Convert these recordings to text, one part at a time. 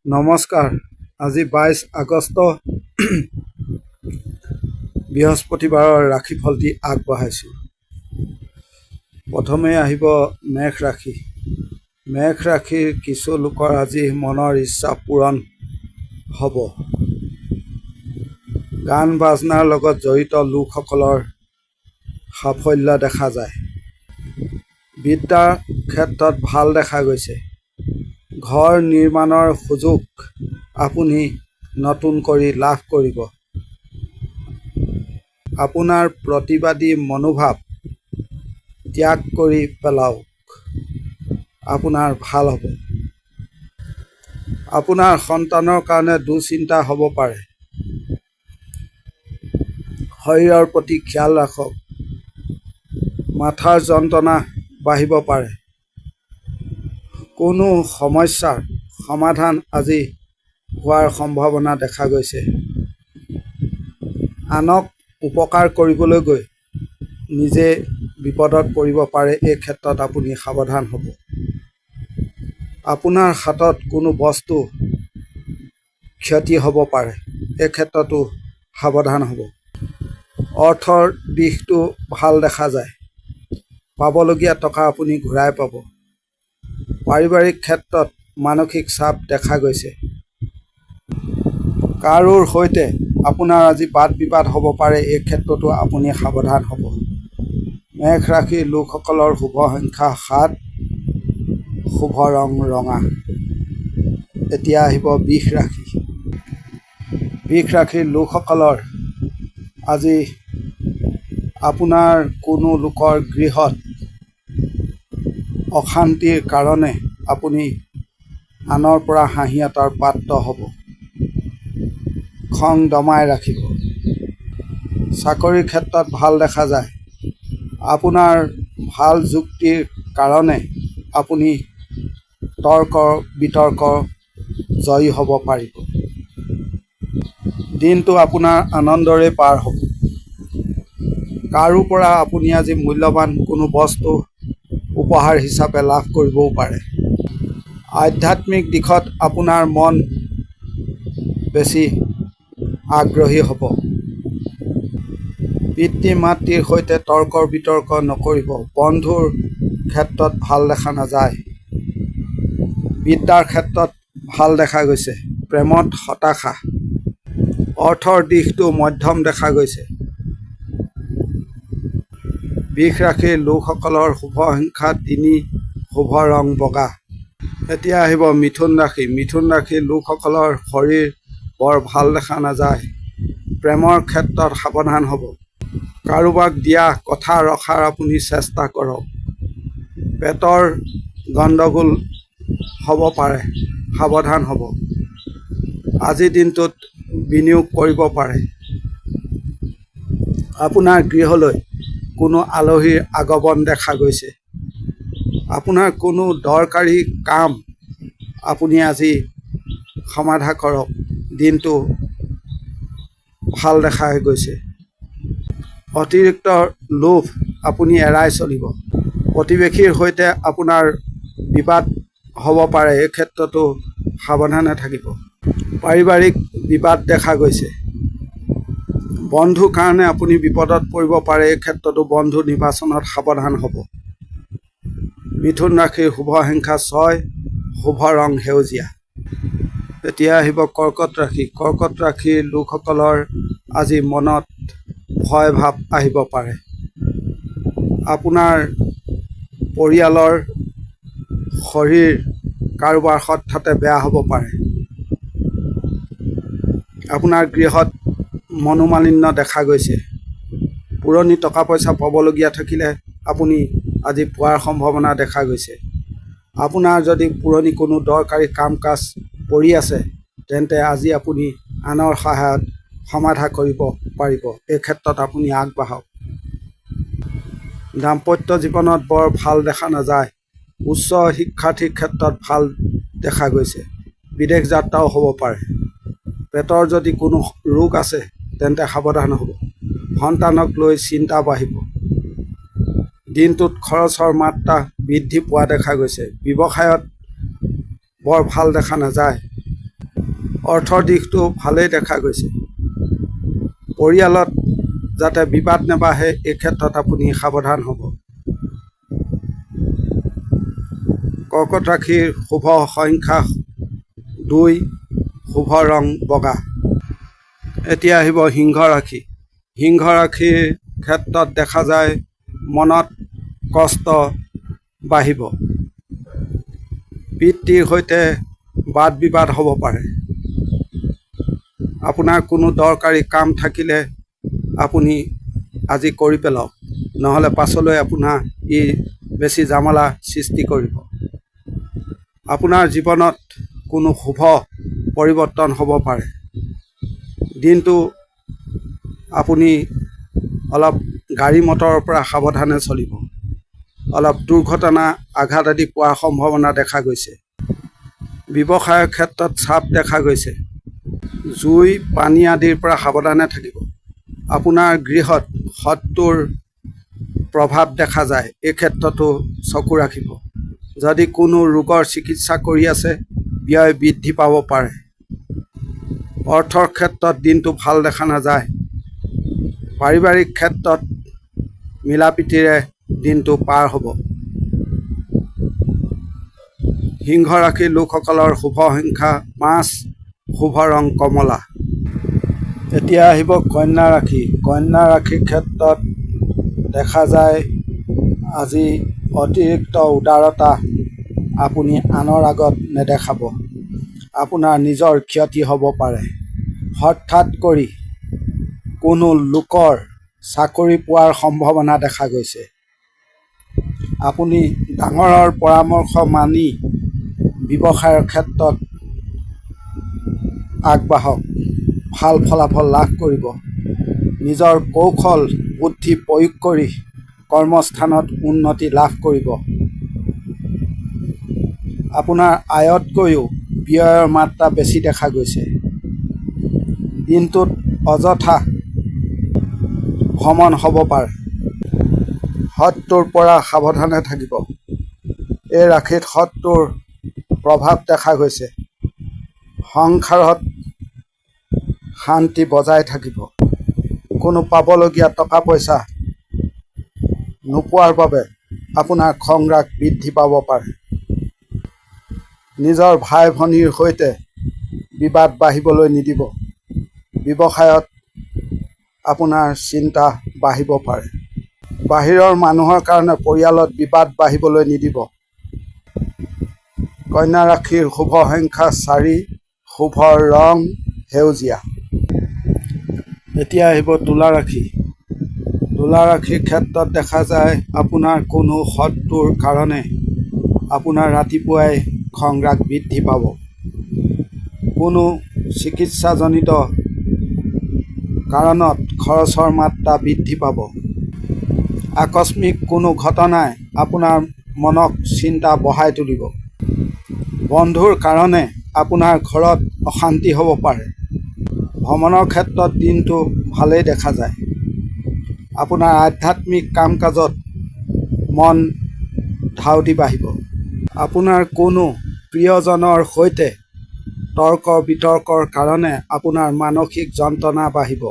নমস্কাৰ। আজি 22 আগষ্ট বৃহস্পতিবাৰৰ ৰাশিফলটি আগবঢ়াইছোঁ। প্ৰথমে আহিব মেঘ ৰাশি। মেঘ ৰাশিৰ কিছু লোকৰ আজি মনৰ ইচ্ছা পূৰণ হ'ব। গান বাজনাৰ লগত জড়িত লোকসকলৰ সাফল্য দেখা যায়। বিদ্যাৰ ক্ষেত্ৰত ভাল দেখা গৈছে। ঘৰ নিৰ্মাণৰ সুযোগ আপুনি নতুন কৰি লাভ কৰিব। আপোনাৰ প্ৰতিবাদী মনোভাৱ ত্যাগ কৰি পেলাওক, আপোনাৰ ভাল হ'ব। আপোনাৰ সন্তানৰ কাৰণে দুশ্চিন্তা হ'ব পাৰে। শৰীৰৰ প্ৰতি খিয়াল ৰাখক। মাথাৰ যন্ত্ৰণা বাঢ়িব পাৰে। কোনো সমস্যাৰ সমাধান আজি হোৱাৰ সম্ভাৱনা দেখা গৈছে। আনক উপকাৰ কৰিবলৈ গৈ নিজে বিপদত পৰিব পাৰে। এই ক্ষেত্ৰত আপুনি সাৱধান হ'ব। আপোনাৰ হাতত কোনো বস্তু ক্ষতি হ'ব পাৰে। এই ক্ষেত্ৰতো সাৱধান হ'ব। অৰ্থৰ দিশটো ভাল দেখা যায়। পাবলগীয়া টকা আপুনি ঘূৰাই পাব। পাৰিবাৰিক ক্ষেত্ৰত মানসিক চাপ দেখা গৈছে। কাৰোৰ সৈতে আপোনাৰ আজি বাদ বিবাদ হ'ব পাৰে। এই ক্ষেত্ৰতো আপুনি সাৱধান হ'ব। মেঘ ৰাশিৰ লোকসকলৰ শুভ সংখ্যা 7, শুভ ৰং ৰঙা। এতিয়া আহিব বৃষ ৰাশি। বৃষ ৰাশিৰ লোকসকলৰ আজি আপোনাৰ কোনো লোকৰ গৃহত অশান্তিৰ কাৰণে আপুনি আনৰ পৰা হাঁহি এটাৰ পাত্ৰ হ'ব। খং দমাই ৰাখিব। চাকৰিৰ ক্ষেত্ৰত ভাল দেখা যায়। আপোনাৰ ভাল যুক্তিৰ কাৰণে আপুনি তৰ্ক বিতৰ্ক জয়ী হ'ব পাৰিব। দিনটো আপোনাৰ আনন্দৰে পাৰ হ'ব। কাৰো পৰা আপুনি আজি মূল্যৱান কোনো বস্তু উপহাৰ হিচাপে লাভ কৰিবও পাৰে। আধ্যাত্মিক দিশত আপোনাৰ মন বেছি আগ্ৰহী হ'ব। পিতৃ মাতৃৰ সৈতে তৰ্ক বিতৰ্ক নকৰিব। বন্ধুৰ ক্ষেত্ৰত ভাল দেখা নাযায়। বিদ্যাৰ ক্ষেত্ৰত ভাল দেখা গৈছে। প্ৰেমত হতাশা। অৰ্থৰ দিশটো মধ্যম দেখা গৈছে। বৃষ ৰাশিৰ লোকসকলৰ শুভ সংখ্যা 3, শুভ ৰং বগা। এতিয়া আহিব মিথুন ৰাশি। মিথুন ৰাশিৰ লোকসকলৰ শৰীৰ বৰ ভাল দেখা নাযায়। প্ৰেমৰ ক্ষেত্ৰত সাৱধান হ'ব। কাৰোবাক দিয়া কথা ৰখাৰ আপুনি চেষ্টা কৰক। পেটৰ গণ্ডগোল হ'ব পাৰে। সাৱধান হ'ব। আজিৰ দিনটোত বিনিয়োগ কৰিব পাৰে। আপোনাৰ গৃহলৈ কোনো আলহীৰ আগমন দেখা গৈছে। আপোনাৰ কোনো দৰকাৰী কাম আপুনি আজি সমাধা কৰক। দিনটো ভাল দেখা গৈছে। অতিৰিক্ত লোভ আপুনি এৰাই চলিব। প্ৰতিবেশীৰ সৈতে আপোনাৰ বিবাদ হ'ব পাৰে। এই ক্ষেত্ৰতো সাৱধানে থাকিব। পাৰিবাৰিক বিবাদ দেখা গৈছে। বন্ধুৰ কাৰণে আপুনি বিপদত পৰিব পাৰে। এই ক্ষেত্ৰতো বন্ধু নিৰ্বাচনত সাৱধান হ'ব। মিথুন ৰাশিৰ শুভ সংখ্যা 6, শুভ ৰং সেউজীয়া। এতিয়া আহিব কৰ্কট ৰাশি। কৰ্কট ৰাশিৰ লোকসকলৰ আজি মনত ভয় ভাৱ আহিব পাৰে। আপোনাৰ পৰিয়ালৰ শৰীৰ কাৰোবাৰ হঠাতে বেয়া হ'ব পাৰে। আপোনাৰ গৃহত মনোমালিন্য দেখা গৈছে। পুৰণি টকা পইচা পাবলগীয়া থাকিলে আপুনি আজি পোৱাৰ সম্ভাৱনা দেখা গৈছে। আপোনাৰ যদি পুৰণি কোনো দৰকাৰী কাম কাজ পৰি আছে তেন্তে আজি আপুনি আনৰ সহায়ত সমাধা কৰিব পাৰিব। এই ক্ষেত্ৰত আপুনি আগবাঢ়ক। দাম্পত্য জীৱনত বৰ ভাল দেখা নাযায়। উচ্চ শিক্ষাৰ্থীৰ ক্ষেত্ৰত ভাল দেখা গৈছে। বিদেশ যাত্ৰাও হ'ব পাৰে। পেটৰ যদি কোনো ৰোগ আছে তেন্তে সাৱধান হ'ব। সন্তানক লৈ চিন্তা বাঢ়িব। দিনটোত খৰচৰ মাত্ৰা বৃদ্ধি পোৱা দেখা গৈছে। ব্যৱসায়ত বৰ ভাল দেখা নাযায়। অৰ্থৰ দিশটো ভালেই দেখা গৈছে। পৰিয়ালত যাতে বিবাদ নাবাঢ়ে এই ক্ষেত্ৰত আপুনি সাৱধান হ'ব। কৰ্কট ৰাশিৰ শুভ সংখ্যা 2, শুভ ৰং বগা। এতিয়া আহিব সিংহ ৰাশি। সিংহ ৰাশিৰ ক্ষেত্ৰত দেখা যায় মনত কষ্ট বাঢ়িব। পিতৃৰ সৈতে বাদ বিবাদ হ'ব পাৰে। আপোনাৰ কোনো দৰকাৰী কাম থাকিলে আপুনি আজি কৰি পেলাওক, নহ'লে পাছলৈ আপোনাৰ ই বেছি জামালা সৃষ্টি কৰিব। আপোনাৰ জীৱনত কোনো শুভ পৰিৱৰ্তন হ'ব পাৰে। দিনটো আপুনি অলপ গাড়ী মটৰৰ পৰা সাৱধানে চলিব। অলপ দুৰ্ঘটনা আঘাত আদি পোৱাৰ সম্ভাৱনা দেখা গৈছে। ব্যৱসায়ৰ ক্ষেত্ৰত চাপ দেখা গৈছে। জুই পানী আদিৰ পৰা সাৱধানে থাকিব। আপোনাৰ গৃহত শত্ৰুৰ প্ৰভাৱ দেখা যায়, এই ক্ষেত্ৰতো চকু ৰাখিব। যদি কোনো ৰোগৰ চিকিৎসা কৰি আছে, ব্যয় বৃদ্ধি পাব পাৰে। অৰ্থৰ ক্ষেত্ৰত দিনটো ভাল দেখা নাযায়। পাৰিবাৰিক ক্ষেত্ৰত মিলাপ্ৰীতিৰে দিনটো পাৰ হ'ব। সিংহ ৰাশিৰ লোকসকলৰ শুভ সংখ্যা 5, শুভ ৰং কমলা। এতিয়া আহিব কন্যা ৰাশি। কন্যা ৰাশিৰ ক্ষেত্ৰত দেখা যায় আজি অতিৰিক্ত উদাৰতা আপুনি আনৰ আগত নেদেখাব। আপোনাৰ নিজৰ ক্ষতি হ'ব পাৰে। হঠাৎ কৰি কোনো লোকৰ চাকৰি পোৱাৰ সম্ভাৱনা দেখা গৈছে। আপুনি ডাঙৰৰ পৰামৰ্শ মানি ব্যৱসায়ৰ ক্ষেত্ৰত আগবাঢ়ক। ভাল ফলাফল লাভ কৰিব। নিজৰ কৌশল বুদ্ধি প্ৰয়োগ কৰি কৰ্মস্থানত উন্নতি লাভ কৰিব। আপোনাৰ আয়তকৈও ব্যয়ৰ মাত্ৰা বেছি দেখা গৈছে। দিনটোত অযথা ভ্ৰমণ হ'ব পাৰে। শত্ৰুৰ পৰা সাৱধানে থাকিব। এই ৰাশিত শত্ৰুৰ প্ৰভাৱ দেখা গৈছে। সংসাৰত শান্তি বজাই থাকিব। কোনো পাবলগীয়া টকা পইচা নোপোৱাৰ বাবে আপোনাৰ খং ৰাগ বৃদ্ধি পাব পাৰে। নিজৰ ভাই ভনীৰ সৈতে বিবাদ বাঢ়িবলৈ নিদিব। ব্যৱসায়ত আপোনাৰ চিন্তা বাঢ়িব পাৰে। বাহিৰৰ মানুহৰ কাৰণে পৰিয়ালত বিবাদ বাঢ়িবলৈ নিদিব। কন্যা ৰাশিৰ শুভ সংখ্যা 4, শুভ ৰং সেউজীয়া। এতিয়া আহিব তুলা ৰাশি। তুলা ৰাশিৰ ক্ষেত্ৰত দেখা যায় আপোনাৰ কোনো শত্ৰুৰ কাৰণে আপোনাৰ ৰাতিপুৱাই খং ৰাগ বৃদ্ধি পাব। কোনো চিকিৎসাজনিত কাৰণত খৰচৰ মাত্ৰা বৃদ্ধি পাব। আকস্মিক কোনো ঘটনাই আপোনাৰ মনক চিন্তা বঢ়াই তুলিব। বন্ধুৰ কাৰণে আপোনাৰ ঘৰত অশান্তি হ'ব পাৰে। ভ্ৰমণৰ ক্ষেত্ৰত দিনটো ভালেই দেখা যায়। আপোনাৰ আধ্যাত্মিক কাম কাজত মন ধাউতি বাঢ়িব। আপোনাৰ কোনো প্ৰিয়জনৰ সৈতে তৰ্ক বিতৰ্কৰ কাৰণে আপোনাৰ মানসিক যন্ত্ৰণা বাঢ়িব।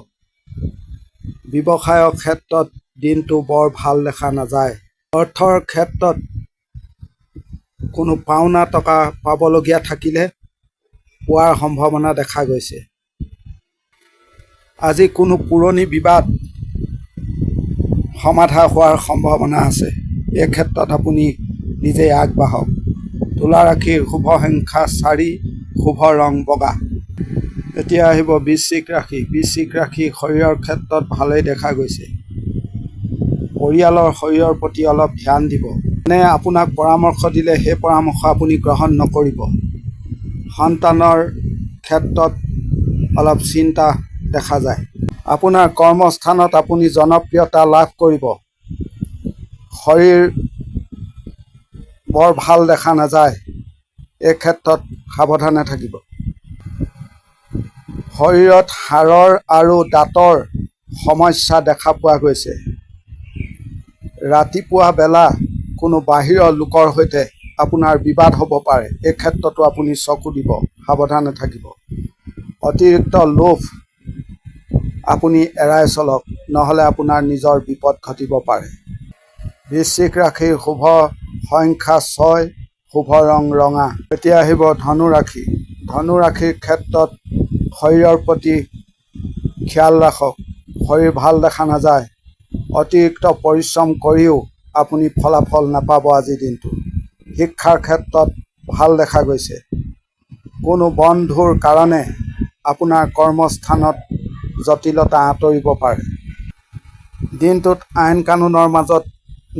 ব্যৱসায়ৰ ক্ষেত্ৰত দিনটো বৰ ভাল দেখা নাযায়। অৰ্থৰ ক্ষেত্ৰত কোনো পাওনা টকা পাবলগীয়া থাকিলে পোৱাৰ সম্ভাৱনা দেখা গৈছে। আজি কোনো পুৰণি বিবাদ সমাধা হোৱাৰ সম্ভাৱনা আছে। এই ক্ষেত্ৰত আপুনি নিজেই আগবাঢ়ক। তুলা ৰাশিৰ শুভ সংখ্যা 4, শুভ ৰং বগা। এতিয়া আহিব বৃশ্চিক ৰাশি। বৃশ্চিক ৰাশি শৰীৰৰ ক্ষেত্ৰত ভালেই দেখা গৈছে। পৰিয়ালৰ শৰীৰৰ প্ৰতি অলপ ধ্যান দিব। আপোনাক পৰামৰ্শ দিলে সেই পৰামৰ্শ আপুনি গ্ৰহণ নকৰিব। সন্তানৰ ক্ষেত্ৰত অলপ চিন্তা দেখা যায়। আপোনাৰ কৰ্মস্থানত আপুনি জনপ্ৰিয়তা লাভ কৰিব। শৰীৰ বৰ ভাল দেখা নাযায়। এই ক্ষেত্ৰত সাৱধানে থাকিব। শৰীৰত হাড়ৰ আৰু দাঁতৰ সমস্যা দেখা পোৱা গৈছে। ৰাতিপুৱা বেলা কোনো বাহিৰৰ লোকৰ সৈতে আপোনাৰ বিবাদ হ'ব পাৰে। এই ক্ষেত্ৰতো আপুনি চকু দিব, সাৱধানে থাকিব। অতিৰিক্ত লোভ আপুনি এৰাই চলক, নহ'লে আপোনাৰ নিজৰ বিপদ ঘটিব পাৰে। বৃশ্চিক ৰাশিৰ শুভ সংখ্যা 6, শুভ ৰং ৰঙা। এতিয়া আহিব ধনু ৰাশি। ধনু ৰাশিৰ ক্ষেত্ৰত শৰীৰৰ প্ৰতি খিয়াল ৰাখক। শৰীৰ ভাল দেখা নাযায়। অতিৰিক্ত পৰিশ্ৰম কৰিও আপুনি ফলাফল নাপাব আজিৰ দিনটো। শিক্ষাৰ ক্ষেত্ৰত ভাল দেখা গৈছে। কোনো বন্ধুৰ কাৰণে আপোনাৰ কৰ্মস্থানত জটিলতা আঁতৰিব পাৰে। দিনটোত আইন কানুনৰ মাজত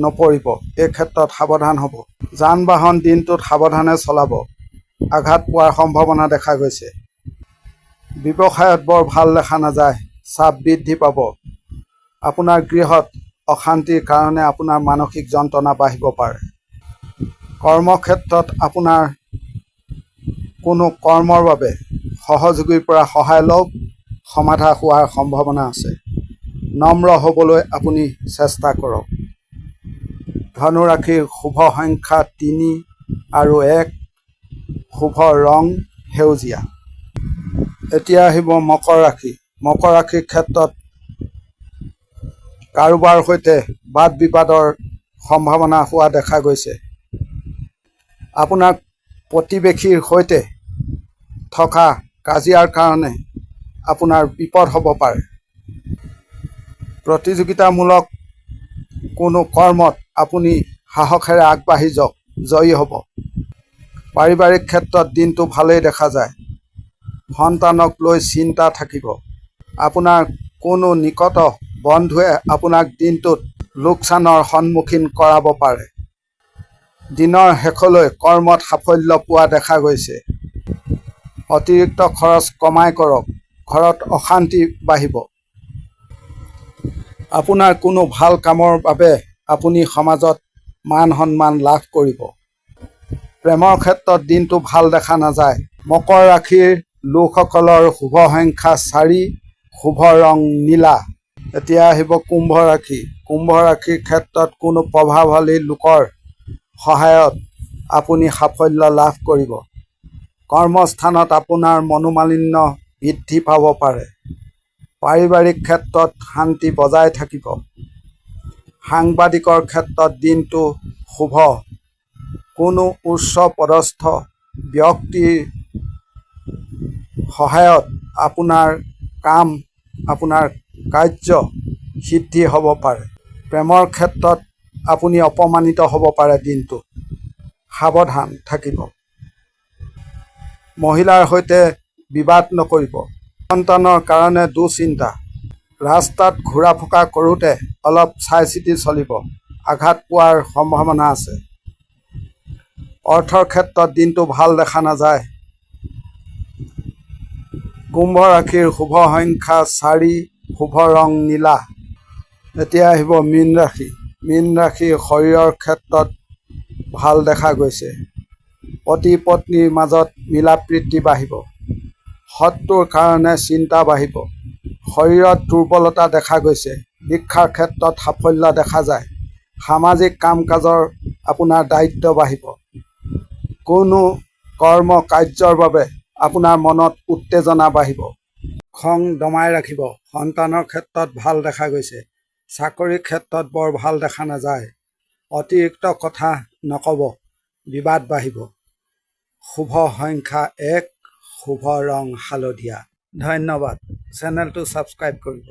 নপৰিব, এই ক্ষেত্ৰত সাৱধান হ'ব। যান বাহন দিনটোত সাৱধানে চলাব। আঘাত পোৱাৰ সম্ভাৱনা দেখা গৈছে। ব্যৱসায়ত বৰ ভাল দেখা নাযায়। চাপ বৃদ্ধি পাব। আপোনাৰ গৃহত অশান্তিৰ কাৰণে আপোনাৰ মানসিক যন্ত্ৰণা বাঢ়িব পাৰে। কৰ্মক্ষেত্ৰত আপোনাৰ কোনো কৰ্মৰ বাবে সহযোগীৰ পৰা সহায় লওক। সমাধা হোৱাৰ সম্ভাৱনা আছে। নম্ৰ হ'বলৈ আপুনি চেষ্টা কৰক। ধনু ৰাশিৰ শুভ সংখ্যা 3 আৰু 1, শুভ ৰং সেউজীয়া। এতিয়া আহিব মকৰ ৰাশি। মকৰ ৰাশিৰ ক্ষেত্ৰত কাৰোবাৰ সৈতে বাদ বিবাদৰ সম্ভাৱনা হোৱা দেখা গৈছে। আপোনাৰ প্ৰতিবেশীৰ সৈতে থকা কাজিয়াৰ কাৰণে আপোনাৰ বিপদ হ'ব পাৰে। প্ৰতিযোগিতামূলক কোনো কৰ্মত আপুনি সাহসেৰে আগবাঢ়ি যাওক, জয়ী হ'ব। পাৰিবাৰিক ক্ষেত্ৰত দিনটো ভালেই দেখা যায়। সন্তানক লৈ চিন্তা থাকিব। আপোনাৰ কোনো নিকট বন্ধুৱে আপোনাক দিনটোত লোকচানৰ সন্মুখীন কৰাব পাৰে। দিনৰ শেষলৈ কৰ্মত সাফল্য পোৱা দেখা গৈছে। অতিৰিক্ত খৰচ কমাই কৰক, ঘৰত অশান্তি বাঢ়িব। আপোনাৰ কোনো ভাল কামৰ বাবে আপুনি সমাজত মান সন্মান লাভ কৰিব। প্ৰেমৰ ক্ষেত্ৰত দিনটো ভাল দেখা নাযায়। মকৰ ৰাশিৰ লোকসকলৰ শুভ সংখ্যা 4, শুভ ৰং নীলা। এতিয়া আহিব কুম্ভ ৰাশি। কুম্ভ ৰাশিৰ ক্ষেত্ৰত কোনো প্ৰভাৱশালী লোকৰ সহায়ত আপুনি সাফল্য লাভ কৰিব। কৰ্মস্থানত আপোনাৰ মনোমালিন্য বৃদ্ধি পাব পাৰে। পাৰিবাৰিক ক্ষেত্ৰত শান্তি বজাই থাকিব। সাংবাদিকৰ ক্ষেত্ৰত দিনটো শুভ। কোনো উচ্চ পদস্থ ব্যক্তিৰ সহায়ত আপোনাৰ কাৰ্য সিদ্ধি হ'ব পাৰে। প্ৰেমৰ ক্ষেত্ৰত আপুনি অপমানিত হ'ব পাৰে। দিনটো সাৱধান থাকিব। মহিলাৰ সৈতে বিবাদ নকৰিব। সন্তানৰ কাৰণে দুশ্চিন্তা। ৰাস্তাত ঘূৰা ফুকা কৰোঁতে অলপ চাই চিতি চলিব। আঘাত পোৱাৰ সম্ভাৱনা আছে। অৰ্থৰ ক্ষেত্ৰত দিনটো ভাল দেখা নাযায়। কুম্ভ ৰাশিৰ শুভ সংখ্যা 4, শুভ ৰং নীলা। এতিয়া আহিব মীন ৰাশি। মীন ৰাশিৰ শৰীৰৰ ক্ষেত্ৰত ভাল দেখা গৈছে। পতি পত্নীৰ মাজত মিলা প্ৰীতি বাঢ়িব। শত্ৰুৰ কাৰণে চিন্তা বাঢ়িব। শৰীৰত দুৰ্বলতা দেখা গৈছে। শিক্ষাৰ ক্ষেত্ৰত সাফল্য দেখা যায়। সামাজিক কাম কাজৰ আপোনাৰ দায়িত্ব বাঢ়িব। কোনো কৰ্ম কাৰ্যৰ বাবে আপোনাৰ মনত উত্তেজনা বাঢ়িব। খং দমাই ৰাখিব। সন্তানৰ ক্ষেত্ৰত ভাল দেখা গৈছে। চাকৰিৰ ক্ষেত্ৰত বৰ ভাল দেখা নাযায়। অতিৰিক্ত কথা নক'ব, বিবাদ বাঢ়িব। শুভ সংখ্যা 1, শুভ ৰং হালধীয়া। ধন্যবাদ। চেনেলটো ছাবস্ক্ৰাইব কৰিব।